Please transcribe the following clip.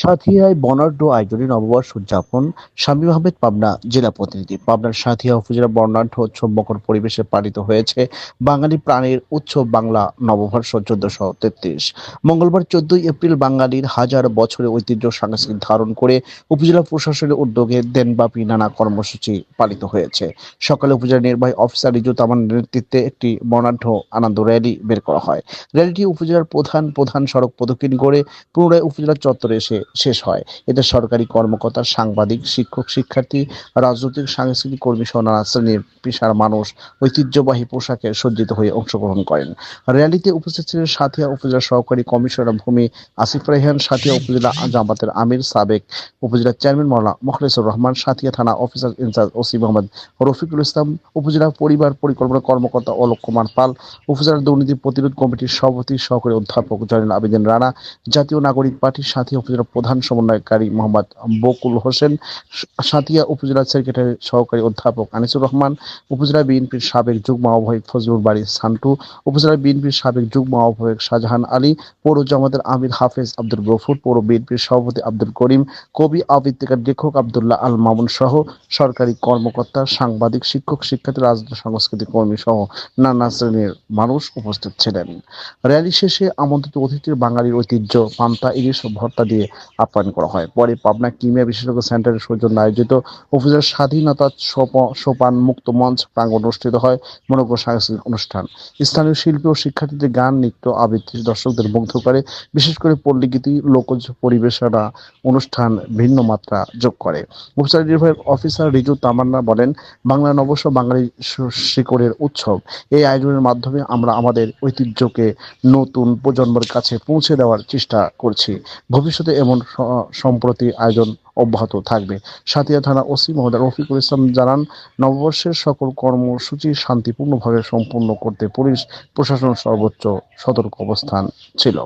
সাঁথিয়ায় বর্ণাঢ্য আয়োজনে নববর্ষ উদযাপন। শামীম আহমেদ, পাবনা জেলা প্রতিনিধি। পাবনার সাঁথিয়া উপজেলা বর্ণাঢ্য উৎসব মুখর পরিবেশে পালিত হয়েছে বাঙালি প্রাণের উৎসব বাংলা নববর্ষ 1433। মঙ্গলবার 14 এপ্রিল বাঙালির হাজার বছরের ঐতিহ্য সাংস্কৃতিক ধারণ করে উপজেলা প্রশাসনের উদ্যোগে দেনব্যাপী নানা কর্মসূচি পালিত হয়েছে। সকালে উপজেলা নির্বাহী অফিসার রিজু তামান্নার নেতৃত্বে একটি বর্ণাঢ্য আনন্দ র্যালি বের করা হয়। র্যালিটি উপজেলার প্রধান প্রধান সড়ক প্রদক্ষিণ করে পুনরায় উপজেলা চত্বরে এসে শেষ হয়। এতে সরকারি কর্মকর্তা, সাংবাদিক, শিক্ষক, শিক্ষার্থী, রাজনৈতিক সাংস্কৃতিক কর্মী সহ নানা শ্রেণীর পেশার মানুষ ঐতিহ্যবাহী পোশাকে সজ্জিত হয়ে অংশগ্রহণ করেন। র্যালিতে উপস্থিত ছিলেন সাঁথিয়া উপজেলা সহকারী কমিশনার ভূমি আসিফ রায়হান, সাঁথিয়া উপজেলা জামাতের আমির, সাবেক উপজেলা চেয়ারম্যান মাওলানা মোখলেসুর রহমান, সাঁথিয়া থানা officer in charge OC Mohammad Rafiqul Islam, উপজেলা পরিবার পরিকল্পনা কর্মকর্তা অলোক কুমার পাল, উপজেলা দুর্নীতি প্রতিরোধ কমিটির সভাপতি সহকারী অধ্যাপক জয়নুল আবেদিন রানা, জাতীয় নাগরিক পার্টির সাঁথিয়া উপজেলা প্রধান সমন্বয়কারী মোহাম্মদ বকুল হোসেন, সাঁথিয়া উপজেলা সেক্রেটারি সহকারী অধ্যাপক আনিসুর রহমান, উপজেলা বিএনপির সাবেক যুগ্ম আহ্বায়ক ফজলুল বাড়ি সান্টু, উপজেলা বিএনপির সাবেক যুগ্ম আহ্বায়ক শাহজাহান আলী, পৌর জামাতের আমির হাফেজ আব্দুল গফুর, পৌর বিএনপির সভাপতি আব্দুল করিম, কবি আবৃত্তিকার লেখক আব্দুল্লাহ আল মামুন সহ সরকারি কর্মকর্তা, সাংবাদিক, শিক্ষক, শিক্ষার্থী, রাজনৈতিক সাংস্কৃতিক কর্মী সহ নানা শ্রেণীর মানুষ উপস্থিত ছিলেন। র্যালি শেষে আমন্ত্রিত অতিথির বাঙালির ঐতিহ্য পান্তা ইলিশ ভর্তা দিয়ে আপ্যায়ন করা হয়। পরে পাবনা কিমিয়া বিশেষজ্ঞ সেন্টারের সৌজন্য আয়োজিত উপজেলার স্বাধীনতা সোপান মুক্ত মঞ্চ প্রাঙ্গণ অনুষ্ঠিত হয় মনোজ্ঞ সাংস্কৃতিক অনুষ্ঠান। স্থানীয় শিল্পী ও শিক্ষার্থীদের গান, নৃত্য, আবৃত্তি দর্শকদের মুগ্ধ করে। বিশেষ করে পল্লীগীতি, লোকজ পরিবেশনা অনুষ্ঠান ভিন্ন মাত্রা যোগ করে। উপজেলা নির্বাহী অফিসার রিজু তামান্না বলেন, বাংলা নববর্ষ বাঙালি শিকড়ের উৎসব। এই আয়োজনের মাধ্যমে আমরা আমাদের ঐতিহ্যকে নতুন প্রজন্মের কাছে পৌঁছে দেওয়ার চেষ্টা করছি। ভবিষ্যতে এমন সম্প্রতি আয়োজন অব্যাহত থাকবে। সাঁথিয়া থানা ওসি মহোদয় রফিকুল ইসলাম জানান, নববর্ষের সকল কর্মসূচি শান্তিপূর্ণভাবে সম্পূর্ণ করতে পুলিশ প্রশাসন সর্বোচ্চ সতর্ক অবস্থান ছিল।